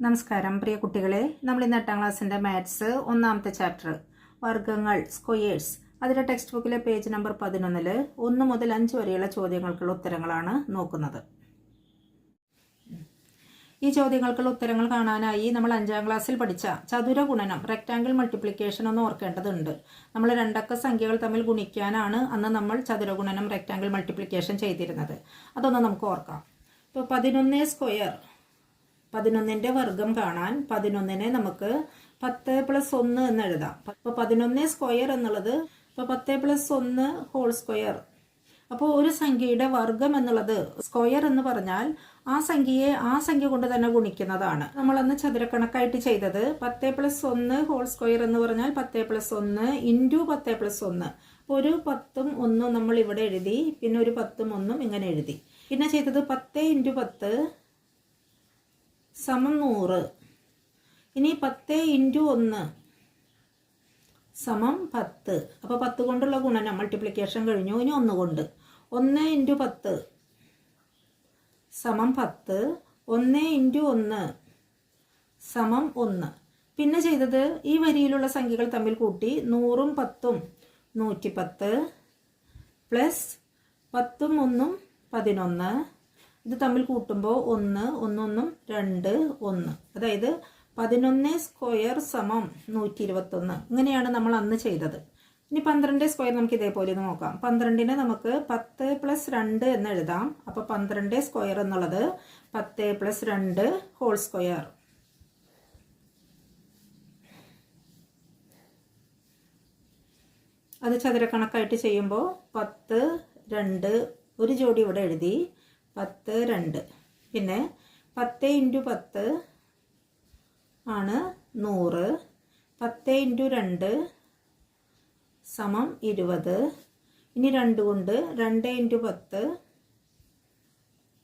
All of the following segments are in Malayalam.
നമസ്കാരം പ്രിയ കുട്ടികളെ, നമ്മൾ ഇന്ന് 8ാം ക്ലാസ്സിൻ്റെ മാത്സ് ഒന്നാമത്തെ ചാപ്റ്റർ വർഗ്ഗങ്ങൾ സ്ക്വയേഴ്സ് അതിലെ ടെക്സ്റ്റ് ബുക്കിലെ പേജ് നമ്പർ 11 1 മുതൽ 5 വരെയുള്ള ചോദ്യങ്ങൾക്കുള്ള ഉത്തരങ്ങളാണ് നോക്കുന്നത്. ഈ ചോദ്യങ്ങൾക്കുള്ള ഉത്തരങ്ങൾ കാണാനായി നമ്മൾ 5ാം ക്ലാസ്സിൽ പഠിച്ച ചതുര ഗുണനം റെക്റ്റാങ്കിൾ മൾട്ടിപ്ലിക്കേഷൻ ഒന്ന് ഓർക്കേണ്ടതുണ്ട്. നമ്മൾ രണ്ടക്ക സംഖ്യകൾ തമ്മിൽ ഗുണിക്കാനാണ് അന്ന് നമ്മൾ ചതുര ഗുണനം റെക്റ്റാങ്കിൾ മൾട്ടിപ്ലിക്കേഷൻ ചെയ്തിരുന്നത്. അതൊന്ന് നമുക്ക് ഓർക്കാം. ഇപ്പോൾ 11 സ്ക്വയർ 11ന്റെ വർഗം കാണാൻ 11നെ നമുക്ക് 10 + 1 എന്ന് എഴുതാം. അപ്പോൾ 11 സ്ക്വയർ എന്നുള്ളത് ഇപ്പോൾ 10 + 1 ഹോൾ സ്ക്വയർ. അപ്പോൾ ഒരു സംഖ്യയുടെ വർഗം എന്നുള്ളത് സ്ക്വയർ എന്ന് പറഞ്ഞാൽ ആ സംഖ്യയെ ആ സംഖ്യ കൊണ്ട് തന്നെ ഗുണിക്കുന്നതാണ്. നമ്മളന്ന് ചതുരക്കണക്കായിട്ട് ചെയ്തത് 10 + 1 ഹോൾ സ്ക്വയർ എന്ന് പറഞ്ഞാൽ 10 + 1 × 10 + 1. ഒരു 10ഉം 1ഉം നമ്മൾ ഇവിടെ എഴുതി, പിന്നെ ഒരു 10ഉം 1ഉം ഇങ്ങനെ എഴുതി. പിന്നെ ചെയ്തത് 10 × 10 = 100. ഇനി 10 × 1 = 10. അപ്പോൾ 10 കൊണ്ടുള്ള ഗുണനം മൾട്ടിപ്ലിക്കേഷൻ കഴിഞ്ഞു. ഇനി 1 കൊണ്ട് 1 × 10 = 10. 1 × 1 = 1. പിന്നെ ചെയ്തത് ഈ വരിയിലുള്ള സംഖ്യകൾ തമ്മിൽ കൂട്ടി 100ഉം 10ഉം 110 പ്ലസ് 10ഉം 1ഉം 11. ഇത് തമ്മിൽ കൂട്ടുമ്പോൾ 1 1 1 2 1. അതായത് 11 സ്ക്വയർ = 121. ഇങ്ങനെയാണ് നമ്മൾ അന്ന് ചെയ്തത്. ഇനി 12 സ്ക്വയർ നമുക്ക് ഇതേപോലെ നോക്കാം. 12നെ നമുക്ക് 10 + 2 എന്ന് എഴുതാം. അപ്പോൾ 12 സ്ക്വയർ എന്നുള്ളത് 10 + 2 ഹോൾ സ്ക്വയർ. അത് ചതുരക്കണക്കായിട്ട് ചെയ്യുമ്പോൾ 10 2 ഒരു ജോഡി ഇവിടെ എഴുതി 10 2. പിന്നെ 10 × 10 ആണ് 100. 10 × 2 = 20. ഇനി 2 കൊണ്ട് 2 × 10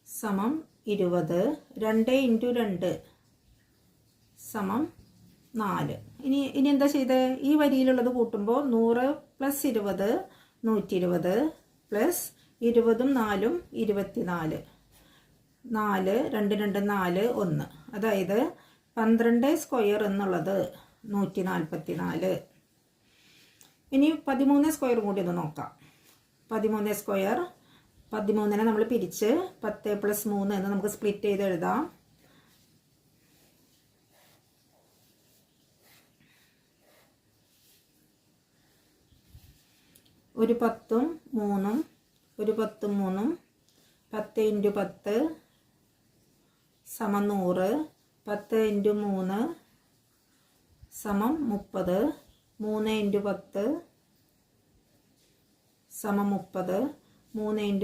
= 20. 2 × 2 = 4. ഇനി എന്താ ചെയ്തത്? ഈ വരിയിലുള്ളത് കൂട്ടുമ്പോൾ 100 + 20 120 പ്ലസ് 20ഉം 4ഉം 24. 4 2 2 4 1. അതായത് 12 സ്ക്വയർ എന്നുള്ളത് 144. ഇനി 13 സ്ക്വയർ കൂടി ഒന്ന് നോക്കാം. 13 സ്ക്വയർ 13നെ നമ്മൾ പിരിച്ച് 10 + 3 എന്ന് നമുക്ക് സ്പ്ലിറ്റ് ചെയ്ത് എഴുതാം. ഒരു 10ഉം 3ഉം ഒരു 10ഉം 3ഉം 10 × 10 = 100. 10 × 3 = 30. 3 × 10 = 30. 3 × 3 =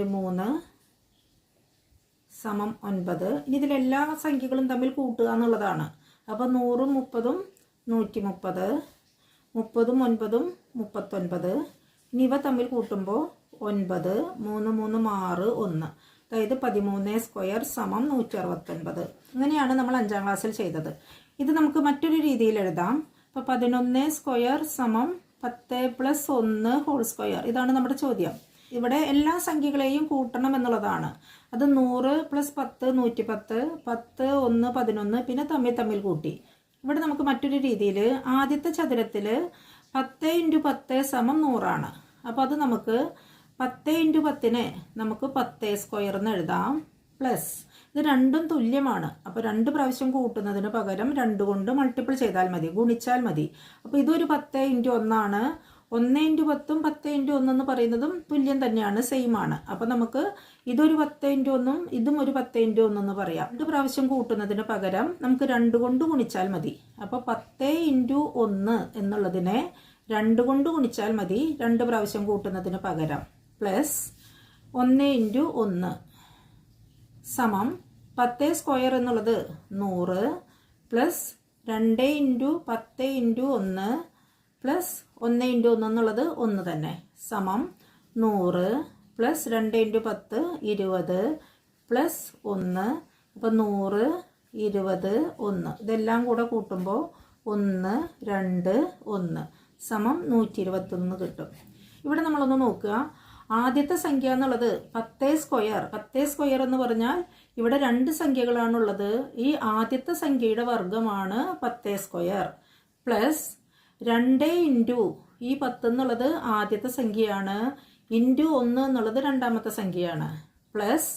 9. ഇനി ഇതിലെല്ലാ സംഖ്യകളും തമ്മിൽ കൂട്ടുക എന്നുള്ളതാണ്. അപ്പോൾ 100ഉം 30ഉം 130. 30ഉം 9ഉം 39. ഇനി ഇവ തമ്മിൽ കൂട്ടുമ്പോൾ 9 3 3 6 1. അതായത് 13 സ്ക്വയർ = 169. ഇങ്ങനെയാണ് നമ്മൾ 5ാം ക്ലാസ്സിൽ ചെയ്തത്. ഇത് നമുക്ക് മറ്റൊരു രീതിയിൽ എഴുതാം. അപ്പോൾ 11 സ്ക്വയർ = 10 + 1 ഹോൾ സ്ക്വയർ. ഇതാണ് നമ്മുടെ ചോദ്യം. ഇവിടെ എല്ലാ സംഖ്യകളെയും കൂട്ടണം എന്നുള്ളതാണ്. അത് 100 + 10 110 10 1 11 പിന്നെ തമ്മിൽ കൂട്ടി. ഇവിടെ നമുക്ക് മറ്റൊരു രീതിയിൽ ആദ്യത്തെ ചതുരത്തിൽ 10 × 10 = 100 ആണ്. അപ്പോൾ അത് നമുക്ക് 10 × 10നെ നമുക്ക് 10 സ്ക്വയർ എന്ന് എഴുതാം. പ്ലസ് ഇത് രണ്ടും തുല്യമാണ്. അപ്പോൾ 2 പ്രാവശ്യം കൂട്ടുന്നതിന് പകരം 2 കൊണ്ട് മൾട്ടിപ്പിൾ ചെയ്താൽ മതി, ഗുണിച്ചാൽ മതി. അപ്പോൾ ഇതൊരു 10 × 1 ആണ്. 1 × 10ഉം 10 × 1 എന്ന് പറയുന്നതും തുല്യം തന്നെയാണ്, സെയിം ആണ്. അപ്പോൾ നമുക്ക് ഇതൊരു 10 × 1ഉം ഇതും ഒരു 10 × 1 എന്ന് പറയാം. 2 പ്രാവശ്യം കൂട്ടുന്നതിന് പകരം നമുക്ക് 2 കൊണ്ട് ഗുണിച്ചാൽ മതി. അപ്പോൾ 10 × 1 എന്നുള്ളതിനെ 2 കൊണ്ട് ഗുണിച്ചാൽ മതി, 2 പ്രാവശ്യം കൂട്ടുന്നതിന് പകരം. പ്ലസ് 1 × 1 സമം 10 സ്ക്വയർ എന്നുള്ളത് 100 പ്ലസ് 2 × 10 × 1 പ്ലസ് 1 × 1 എന്നുള്ളത് 1 തന്നെ സമം 100 പ്ലസ് 2 × 10 20 പ്ലസ് 1. അപ്പോൾ 100 20 1. ഇതെല്ലാം കൂടെ കൂട്ടുമ്പോൾ 1 2 1 സമം 121 കിട്ടും. ഇവിടെ നമ്മളൊന്ന് നോക്കുക. ആദ്യത്തെ സംഖ്യ എന്നുള്ളത് 10 സ്ക്വയർ എന്ന് പറഞ്ഞാൽ ഇവിടെ രണ്ട് സംഖ്യകളാണുള്ളത്. ഈ ആദ്യത്തെ സംഖ്യയുടെ വർഗമാണ് 10 സ്ക്വയർ പ്ലസ് 2 ഇൻറ്റു ഈ 10 എന്നുള്ളത് ആദ്യത്തെ സംഖ്യയാണ്, ഇൻറ്റു 1 എന്നുള്ളത് രണ്ടാമത്തെ സംഖ്യയാണ്, പ്ലസ്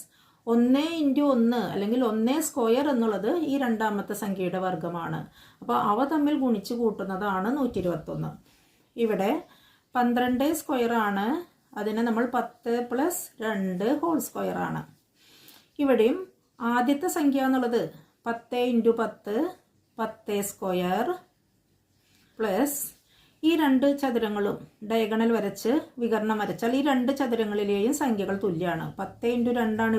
1 ഇൻറ്റു 1 അല്ലെങ്കിൽ 1 സ്ക്വയർ എന്നുള്ളത് ഈ രണ്ടാമത്തെ സംഖ്യയുടെ വർഗമാണ്. അപ്പോൾ അവ തമ്മിൽ ഗുണിച്ച് കൂട്ടുന്നതാണ് 121. ഇവിടെ 12 സ്ക്വയർ ആണ്, അതിനെ നമ്മൾ 10 പ്ലസ് 2 ഹോൾ സ്ക്വയർ ആണ്. ഇവിടെയും ആദ്യത്തെ സംഖ്യ എന്നുള്ളത് 10 ഇൻറ്റു 10 10 സ്ക്വയർ പ്ലസ് ഈ രണ്ട് ചതുരങ്ങളും ഡയഗണൽ വരച്ച് വികരണം വരച്ചാൽ ഈ രണ്ട് ചതുരങ്ങളിലെയും സംഖ്യകൾ തുല്യമാണ്. 10 ഇൻറ്റു 2 ആണ്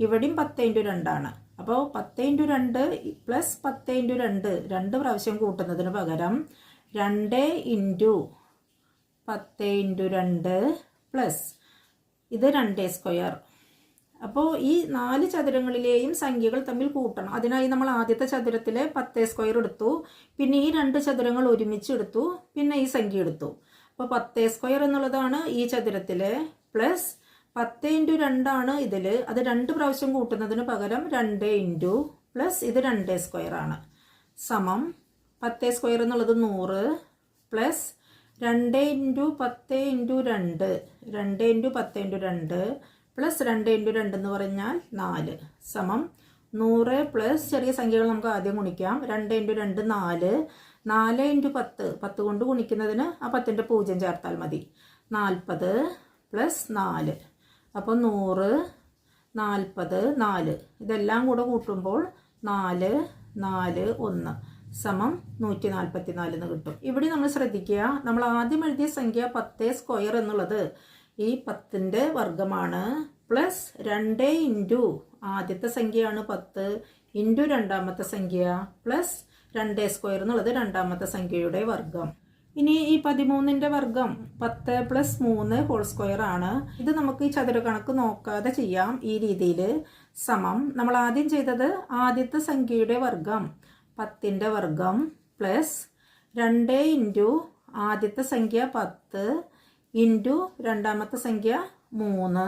ഇവിടെയും 10 ഇൻറ്റു 2 ആണ്. അപ്പോൾ 10 ഇൻറ്റു 2 പ്ലസ് 10 ഇൻറ്റു 2 രണ്ട് പ്രാവശ്യം കൂട്ടുന്നതിന് പകരം 2 ഇൻറ്റു 10 ഇൻറ്റു 2 പ്ലസ് ഇത് 2 സ്ക്വയർ. അപ്പോൾ ഈ 4 ചതുരങ്ങളിലെയും സംഖ്യകൾ തമ്മിൽ കൂട്ടണം. അതിനായി നമ്മൾ ആദ്യത്തെ ചതുരത്തിലെ 10 സ്ക്വയർ എടുത്തു, പിന്നെ ഈ രണ്ട് ചതുരങ്ങൾ ഒരുമിച്ച് എടുത്തു, പിന്നെ ഈ സംഖ്യ എടുത്തു. അപ്പോൾ 10 സ്ക്വയർ എന്നുള്ളതാണ് ഈ ചതുരത്തിലെ, പ്ലസ് 10 ഇൻറ്റു 2 ആണ് ഇതിൽ. അത് രണ്ട് പ്രാവശ്യം കൂട്ടുന്നതിന് പകരം 2 ഇൻറ്റു പ്ലസ് ഇത് 2 സ്ക്വയർ ആണ്, സമം 10 സ്ക്വയർ എന്നുള്ളത് 100 plus 2 into 10 into 2 2 into 10 into 2 plus 2 into 2 എന്ന് പറഞ്ഞാൽ 4 സമം 100 പ്ലസ് ചെറിയ സംഖ്യകൾ നമുക്ക് ആദ്യം ഗുണിക്കാം. 2 ഇൻറ്റു 2 4, 4 ഇൻറ്റു 10 10 കൊണ്ട് ഗുണിക്കുന്നതിന് ആ 10ൻ്റെ 0 ചേർത്താൽ മതി. 40 പ്ലസ് 4, അപ്പോൾ 100 40 4 ഇതെല്ലാം കൂടെ കൂട്ടുമ്പോൾ 4 4 1 സമം 144 എന്ന് കിട്ടും. ഇവിടെ നമ്മൾ ശ്രദ്ധിക്കുക, നമ്മൾ ആദ്യം എഴുതിയ സംഖ്യ 10 സ്ക്വയർ എന്നുള്ളത് ഈ 10ൻ്റെ വർഗമാണ്, പ്ലസ് 2 ഇൻറ്റു ആദ്യത്തെ സംഖ്യയാണ് 10 ഇൻറ്റു രണ്ടാമത്തെ സംഖ്യ പ്ലസ് 2 സ്ക്വയർ എന്നുള്ളത് രണ്ടാമത്തെ സംഖ്യയുടെ വർഗം. ഇനി ഈ 13ൻ്റെ വർഗം 10 പ്ലസ് 3 ഹോൾ സ്ക്വയർ ആണ്. ഇത് നമുക്ക് ഈ ചതുര കണക്ക് നോക്കാതെ ചെയ്യാം ഈ രീതിയിൽ. സമം നമ്മൾ ആദ്യം ചെയ്തത് ആദ്യത്തെ സംഖ്യയുടെ വർഗം 10ൻ്റെ വർഗം പ്ലസ് 2 ഇൻറ്റു ആദ്യത്തെ സംഖ്യ 10 ഇൻറ്റു രണ്ടാമത്തെ സംഖ്യ 3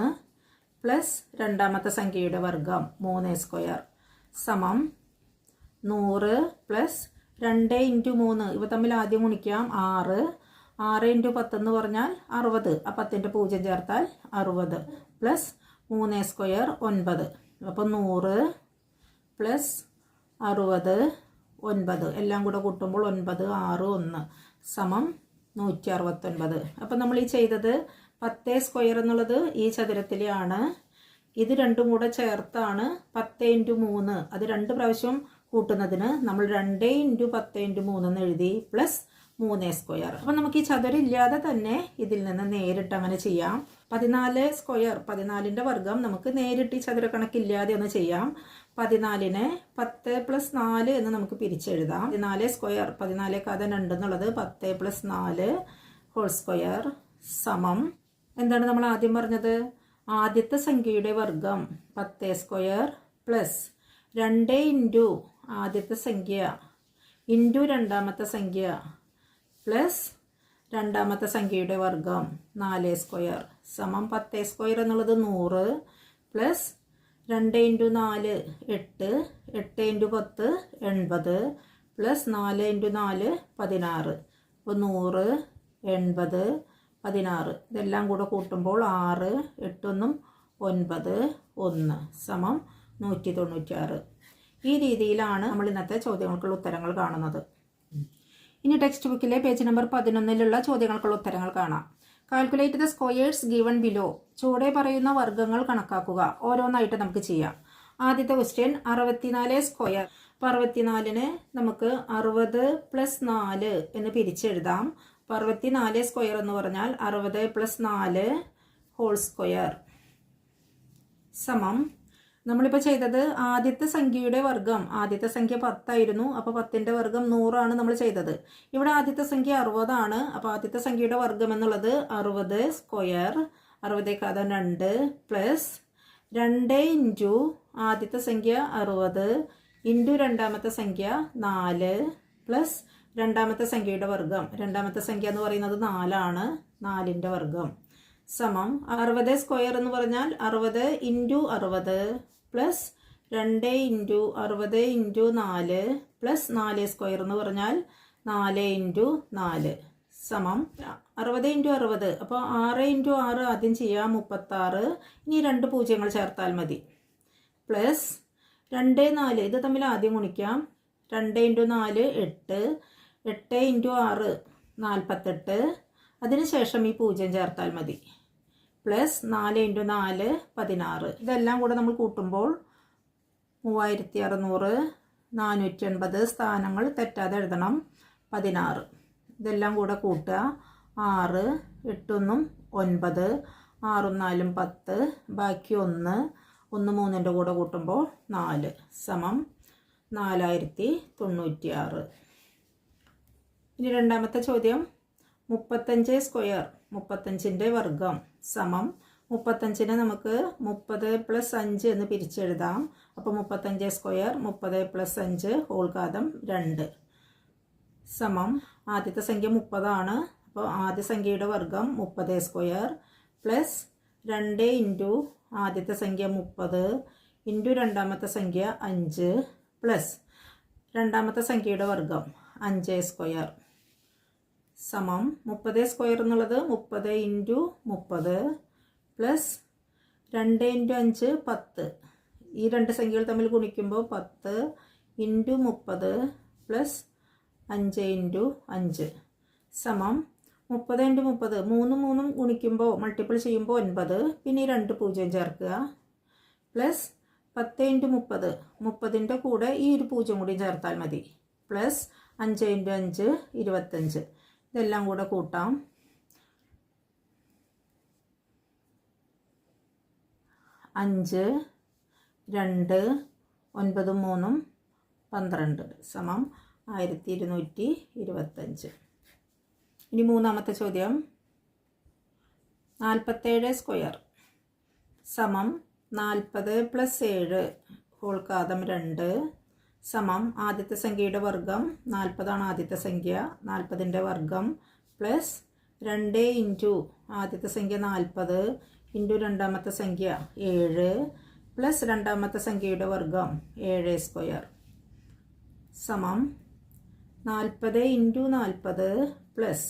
പ്ലസ് രണ്ടാമത്തെ സംഖ്യയുടെ വർഗം 3 സ്ക്വയർ സമം 100 പ്ലസ് 2 ഇൻറ്റു 3 ഇവ തമ്മിൽ ആദ്യം ഗുണിക്കാം 6 6 ഇൻറ്റു 10 എന്ന് പറഞ്ഞാൽ 60, ആ 10ൻ്റെ 0 ചേർത്താൽ 60 പ്ലസ് 3 സ്ക്വയർ 9. അപ്പോൾ 100 പ്ലസ് 60 9 എല്ലാം കൂടെ കൂട്ടുമ്പോൾ 9 6 1 സമം 169. അപ്പം നമ്മൾ ഈ ചെയ്തത് 10 സ്ക്വയർ എന്നുള്ളത് ഈ ചതുരത്തിലെയാണ്, ഇത് രണ്ടും കൂടെ ചേർത്താണ് 10 ഇൻറ്റു 3. അത് രണ്ട് പ്രാവശ്യം കൂട്ടുന്നതിന് നമ്മൾ 2 ഇൻറ്റു 10 ഇൻറ്റു 3 എന്ന് എഴുതി പ്ലസ് 3 സ്ക്വയർ. അപ്പം നമുക്ക് ഈ ചതുരം ഇല്ലാതെ തന്നെ ഇതിൽ നിന്ന് നേരിട്ട് അങ്ങനെ ചെയ്യാം. 14 സ്ക്വയർ 14ൻ്റെ വർഗം നമുക്ക് നേരിട്ട് ഈ ചതുര കണക്കില്ലാതെ ഒന്ന് ചെയ്യാം. 14നെ 10 പ്ലസ് 4 എന്ന് നമുക്ക് പിരിച്ചെഴുതാം. 14 സ്ക്വയർ 14 കഥ 2 എന്നുള്ളത് 10 പ്ലസ് 4 ഹോൾ സ്ക്വയർ സമം എന്താണ് നമ്മൾ ആദ്യം പറഞ്ഞത്, ആദ്യത്തെ സംഖ്യയുടെ വർഗം 10 സ്ക്വയർ പ്ലസ് 2 ഇൻറ്റു ആദ്യത്തെ സംഖ്യ ഇൻറ്റു രണ്ടാമത്തെ സംഖ്യ പ്ലസ് രണ്ടാമത്തെ സംഖ്യയുടെ വർഗം 4 സ്ക്വയർ സമം 10 സ്ക്വയർ എന്നുള്ളത് 100 plus 2 into 4 8 8 into 10 80 plus 4 into 4 16. അപ്പോൾ 100 80 16 ഇതെല്ലാം കൂടെ കൂട്ടുമ്പോൾ 6 8 9 1 സമം 196. ഈ രീതിയിലാണ് നമ്മൾ ഇന്നത്തെ ചോദ്യങ്ങൾക്കുള്ള ഉത്തരങ്ങൾ കാണുന്നത്. ഇനി ടെക്സ്റ്റ് ബുക്കിലെ പേജ് നമ്പർ 11 ചോദ്യങ്ങൾക്കുള്ള ഉത്തരങ്ങൾ കാണാം. Calculate the squares given below. ചുവടെ പറയുന്ന വർഗ്ഗങ്ങൾ കണക്കാക്കുക. ഓരോന്നായിട്ട് നമുക്ക് ചെയ്യാം. ആദ്യത്തെ ക്വസ്റ്റ്യൻ 64 സ്ക്വയർ. അപ്പോൾ 64നെ നമുക്ക് 60 പ്ലസ് 4 എന്ന് പിരിച്ചെഴുതാം. അപ്പോൾ 64 സ്ക്വയർ എന്ന് പറഞ്ഞാൽ 60 പ്ലസ് 4 ഹോൾ സ്ക്വയർ സമം നമ്മളിപ്പോൾ ചെയ്തത് ആദ്യത്തെ സംഖ്യയുടെ വർഗം. ആദ്യത്തെ സംഖ്യ 10 ആയിരുന്നു, അപ്പോൾ 10ൻ്റെ വർഗം 100 ആണ് നമ്മൾ ചെയ്തത്. ഇവിടെ ആദ്യത്തെ സംഖ്യ 60 ആണ്, അപ്പോൾ ആദ്യത്തെ സംഖ്യയുടെ വർഗം എന്നുള്ളത് 60 സ്ക്വയർ 60 കഥ 2 പ്ലസ് 2 ഇൻറ്റു ആദ്യത്തെ സംഖ്യ 60 ഇൻറ്റു രണ്ടാമത്തെ സംഖ്യ 4 പ്ലസ് രണ്ടാമത്തെ സംഖ്യയുടെ വർഗം. രണ്ടാമത്തെ സംഖ്യ എന്ന് പറയുന്നത് 4 ആണ്, 4ൻ്റെ വർഗം സമം 60 സ്ക്വയർ എന്ന് പറഞ്ഞാൽ 60 into 60 plus 2 into 60 into 4 plus 4 square എന്ന് പറഞ്ഞാൽ 4 ഇൻറ്റു 4 സമം 60 ഇൻറ്റു 60. അപ്പോൾ 6 ഇൻറ്റു 6 ആദ്യം ചെയ്യാം 36. ഇനി 2 പൂജ്യങ്ങൾ ചേർത്താൽ മതി. പ്ലസ് 2 4 ഇത് തമ്മിൽ ആദ്യം ഗുണിക്കാം. 2 ഇൻറ്റു 4 8. 8 ഇൻറ്റു 6 48. അതിനുശേഷം ഈ പൂജ്യം ചേർത്താൽ മതി. Plus 4 into 4 16. ഇതെല്ലാം കൂടെ നമ്മൾ കൂട്ടുമ്പോൾ 3600. 480 സ്ഥാനങ്ങൾ തെറ്റാതെ എഴുതണം. 16. ഇതെല്ലാം കൂടെ കൂട്ടുക. 6 8 9. 6 4 10. ബാക്കി 1 3ൻ്റെ കൂടെ കൂട്ടുമ്പോൾ 4 സമം 4096. ഇനി രണ്ടാമത്തെ ചോദ്യം 35 സ്ക്വയർ 35ൻ്റെ വർഗം സമം 35നെ നമുക്ക് 30 + 5 എന്ന് പിരിച്ചെഴുതാം. അപ്പോൾ 35 സ്ക്വയർ 30 + 5 ഹോൾ ഘാതം 2 സമം ആദ്യത്തെ സംഖ്യ 30 ആണ്. അപ്പോൾ ആദ്യ സംഖ്യയുടെ വർഗം 30 സ്ക്വയർ പ്ലസ് 2 ഇൻറ്റു ആദ്യത്തെ സംഖ്യ 30 ഇൻറ്റു രണ്ടാമത്തെ സംഖ്യ 5 പ്ലസ് രണ്ടാമത്തെ സംഖ്യയുടെ വർഗം 5 സ്ക്വയർ സമം 30 സ്ക്വയർ എന്നുള്ളത് 30 ഇൻറ്റു 30 പ്ലസ് 2 ഇൻറ്റു 5 10. ഈ രണ്ട് സംഖ്യകൾ തമ്മിൽ ഗുണിക്കുമ്പോൾ 10 ഇൻറ്റു 30 പ്ലസ് 5 ഇൻറ്റു 5 സമം 30 ഇൻറ്റു 30 3 ഗുണിക്കുമ്പോൾ മൾട്ടിപ്പിൾ ചെയ്യുമ്പോൾ 9. പിന്നെ 2 പൂജ്യം ചേർക്കുക. പ്ലസ് 10 ഇൻറ്റു 30 30ൻ്റെ കൂടെ ഈ ഒരു പൂജ്യം കൂടി ചേർത്താൽ മതി. Plus 5 into 5 25. ഇതെല്ലാം കൂടെ കൂട്ടാം. 5 2 9 3 12 സമം 1225. ഇനി മൂന്നാമത്തെ ചോദ്യം 47 സ്ക്വയർ സമം 40 + 7 ഹോൾ ഘാതം 2 സമം ആദ്യത്തെ സംഖ്യയുടെ വർഗം 40 ആണ് ആദ്യത്തെ സംഖ്യ. 40ൻ്റെ വർഗം പ്ലസ് 2 ഇൻറ്റു ആദ്യത്തെ സംഖ്യ 40 ഇൻറ്റു രണ്ടാമത്തെ സംഖ്യ 7 പ്ലസ് രണ്ടാമത്തെ സംഖ്യയുടെ വർഗം 7 സ്ക്വയർ സമം 40 ഇൻറ്റു 40 പ്ലസ്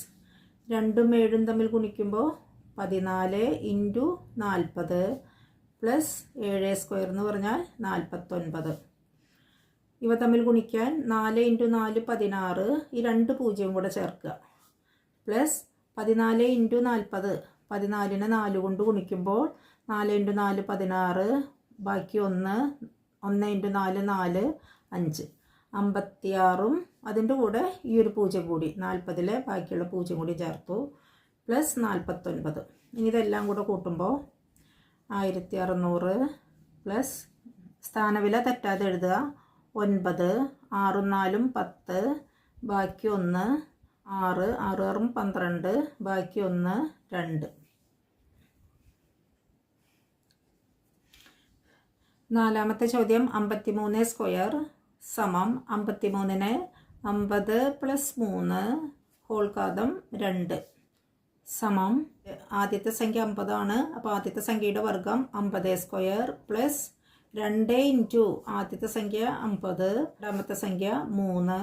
2ഉം 7ഉം തമ്മിൽ ഗുണിക്കുമ്പോൾ 14 ഇൻറ്റു 40 പ്ലസ് 7 സ്ക്വയർ എന്ന് പറഞ്ഞാൽ 49. ഇവ തമ്മിൽ ഗുണിക്കാൻ 4 ഇൻറ്റു 4 16. ഈ 2 പൂജ്യം കൂടെ ചേർക്കുക. പ്ലസ് 14 ഇൻറ്റു 40 14നെ 4 കൊണ്ട് ഗുണിക്കുമ്പോൾ 4 ഇൻറ്റു 4 16. ബാക്കി 1 ഇൻറ്റു 4 4 5 56. അതിൻ്റെ കൂടെ ഈ ഒരു പൂജ്യം കൂടി 40ലെ ബാക്കിയുള്ള പൂജ്യം കൂടി ചേർത്തു. പ്ലസ് 49. ഇനി ഇതെല്ലാം കൂടെ കൂട്ടുമ്പോൾ 1600 പ്ലസ് സ്ഥാനവില തെറ്റാതെ എഴുതുക. 9 6 4 10 ബാക്കി 1 6 6 6 12 ബാക്കി 1 2. നാലാമത്തെ ചോദ്യം 53 സ്ക്വയർ സമം 53നെ 50 + 3 ഹോൾ ഘാതം 2 സമം ആദ്യത്തെ സംഖ്യ 50 ആണ്. അപ്പോൾ ആദ്യത്തെ സംഖ്യയുടെ വർഗം 50 സ്ക്വയർ പ്ലസ് 2 ഇൻറ്റു ആദ്യത്തെ സംഖ്യ 50 രണ്ടാമത്തെ സംഖ്യ 3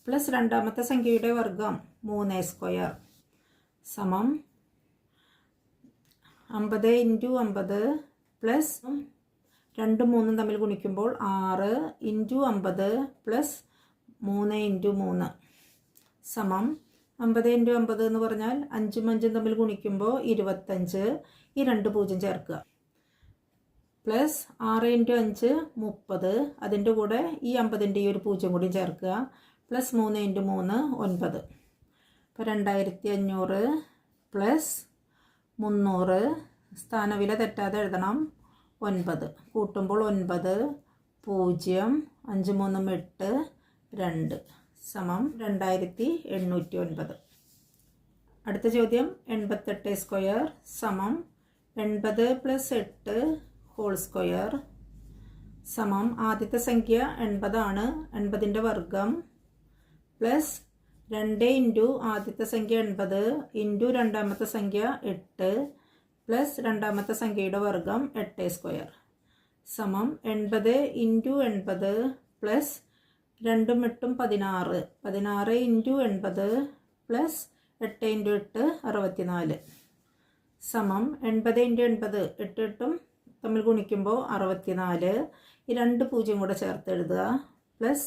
പ്ലസ് രണ്ടാമത്തെ സംഖ്യയുടെ വർഗം 3 സ്ക്വയർ സമം 50 ഇൻറ്റു 50 പ്ലസ് 2ഉം 3ഉം തമ്മിൽ ഗുണിക്കുമ്പോൾ 6 ഇൻറ്റു 50 പ്ലസ് 3 ഇൻറ്റു 3 സമം 50 ഇൻറ്റു 50 എന്ന് പറഞ്ഞാൽ 5ഉം 5ഉം തമ്മിൽ ഗുണിക്കുമ്പോൾ 25. ഈ 2 പൂജ്യം ചേർക്കുക. Plus 6 into 5 30. അതിൻ്റെ കൂടെ ഈ 50ൻ്റെ ഈ ഒരു പൂജ്യം കൂടി ചേർക്കുക. Plus 3 into 3 9. അപ്പോൾ 2500 പ്ലസ് 300 സ്ഥാനവില തെറ്റാതെ എഴുതണം. 9 കൂട്ടുമ്പോൾ 9 0 5 3 8 2 സമം 2809. അടുത്ത ചോദ്യം 88 സ്ക്വയർ സമം 80 + 8 ഹോൾ സ്ക്വയർ സമം ആദ്യത്തെ സംഖ്യ 80 ആണ്. 80ൻ്റെ വർഗം പ്ലസ് 2 ഇൻറ്റു ആദ്യത്തെ സംഖ്യ 80 ഇൻറ്റു രണ്ടാമത്തെ സംഖ്യ 8 പ്ലസ് രണ്ടാമത്തെ സംഖ്യയുടെ വർഗം 8 സ്ക്വയർ സമം 80 into 80 plus 2 8 16 16 into 80 plus 8 into 8 64 സമം 80 ഇൻറ്റു 80 8 8 തമ്മിൽ ഗുണിക്കുമ്പോൾ 64. ഈ 2 പൂജ്യം കൂടെ ചേർത്ത് എഴുതുക. പ്ലസ്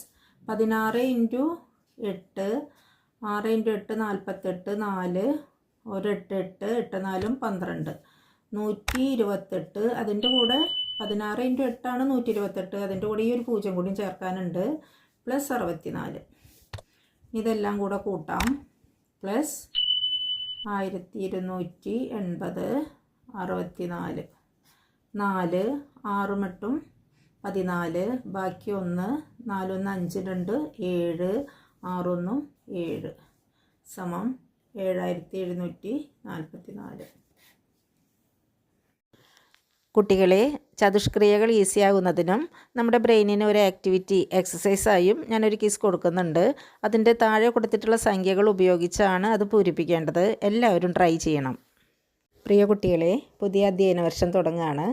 16 ഇൻറ്റു 8 6 ഇൻറ്റു 8 48 4 ഒരു 8 8 8 4 12 128. അതിൻ്റെ കൂടെ 16 ഇൻറ്റു 8 ആണ് 128. അതിൻ്റെ കൂടെ ഈ ഒരു പൂജ്യം കൂടി ചേർക്കാനുണ്ട്. പ്ലസ് 64. ഇതെല്ലാം കൂടെ കൂട്ടാം. പ്ലസ് 1280 64 4 6 8 14 ബാക്കി 1 4 1 5 2 7 6 1 7 സമം 7744. കുട്ടികളെ ചതുഷ്ക്രിയകൾ ഈസിയാകുന്നതിനും നമ്മുടെ ബ്രെയിനിന് ഒരു ആക്ടിവിറ്റി എക്സസൈസായും ഞാനൊരു ക്വിസ് കൊടുക്കുന്നുണ്ട്. അതിൻ്റെ താഴെ കൊടുത്തിട്ടുള്ള സംഖ്യകൾ ഉപയോഗിച്ചാണ് അത് പൂരിപ്പിക്കേണ്ടത്. എല്ലാവരും ട്രൈ ചെയ്യണം. പ്രിയ കുട്ടികളെ, പുതിയ അധ്യയന വർഷം തുടങ്ങുകയാണ്.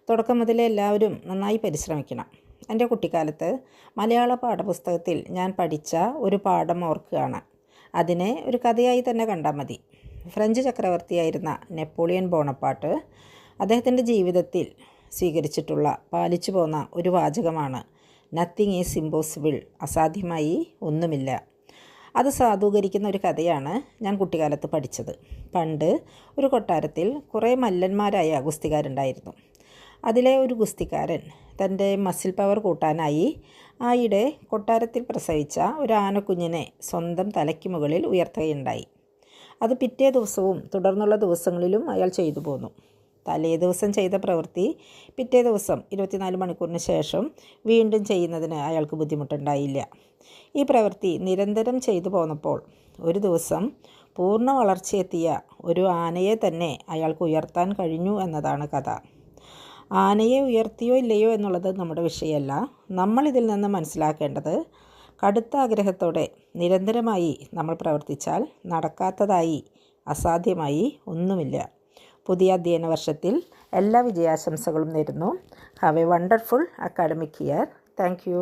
തുടക്കം മുതലേ എല്ലാവരും നന്നായി പരിശ്രമിക്കണം. എൻ്റെ കുട്ടിക്കാലത്ത് മലയാള പാഠപുസ്തകത്തിൽ ഞാൻ പഠിച്ച ഒരു പാഠം ഓർക്കുകയാണ്. അതിനെ ഒരു കഥയായി തന്നെ കണ്ടാൽ മതി. ഫ്രഞ്ച് ചക്രവർത്തിയായിരുന്ന നെപ്പോളിയൻ ബോണപ്പാർട്ട് അദ്ദേഹത്തിൻ്റെ ജീവിതത്തിൽ സ്വീകരിച്ചിട്ടുള്ള പാലിച്ചു പോന്ന ഒരു വാചകമാണ് നത്തിങ് ഈസ് ഇമ്പോസിബിൾ, അസാധ്യമായി ഒന്നുമില്ല. അത് സാധൂകരിക്കുന്ന ഒരു കഥയാണ് ഞാൻ കുട്ടിക്കാലത്ത് പഠിച്ചത്. പണ്ട് ഒരു കൊട്ടാരത്തിൽ കുറേ മല്ലന്മാരായ ഗുസ്തിക്കാരുണ്ടായിരുന്നു. അതിലെ ഒരു ഗുസ്തിക്കാരൻ തൻ്റെ മസിൽ പവർ കൂട്ടാനായി ആയിടെ കൊട്ടാരത്തിൽ പ്രസവിച്ച ഒരു ആനക്കുഞ്ഞിനെ സ്വന്തം തലയ്ക്ക് മുകളിൽ ഉയർത്തുകയുണ്ടായി. അത് പിറ്റേ ദിവസവും തുടർന്നുള്ള ദിവസങ്ങളിലും അയാൾ ചെയ്തു പോന്നു. തലേ ദിവസം ചെയ്ത പ്രവൃത്തി പിറ്റേ ദിവസം 24 മണിക്കൂറിന് ശേഷം വീണ്ടും ചെയ്യുന്നതിന് അയാൾക്ക് ബുദ്ധിമുട്ടുണ്ടായില്ല. ഈ പ്രവൃത്തി നിരന്തരം ചെയ്തു പോന്നപ്പോൾ ഒരു ദിവസം പൂർണ്ണ വളർച്ചയെത്തിയ ഒരു ആനയെ തന്നെ അയാൾക്ക് ഉയർത്താൻ കഴിഞ്ഞു എന്നതാണ് കഥ. ആനയെ ഉയർത്തിയോ ഇല്ലയോ എന്നുള്ളത് നമ്മുടെ വിഷയമല്ല. നമ്മളിതിൽ നിന്ന് മനസ്സിലാക്കേണ്ടത് കടുത്ത ആഗ്രഹത്തോടെ നിരന്തരമായി നമ്മൾ പ്രവർത്തിച്ചാൽ നടക്കാത്തതായി, അസാധ്യമായി ഒന്നുമില്ല. പുതിയ അധ്യയന വർഷത്തിൽ എല്ലാ വിജയാശംസകളും നേരുന്നു. Have A wonderful academic year. Thank you.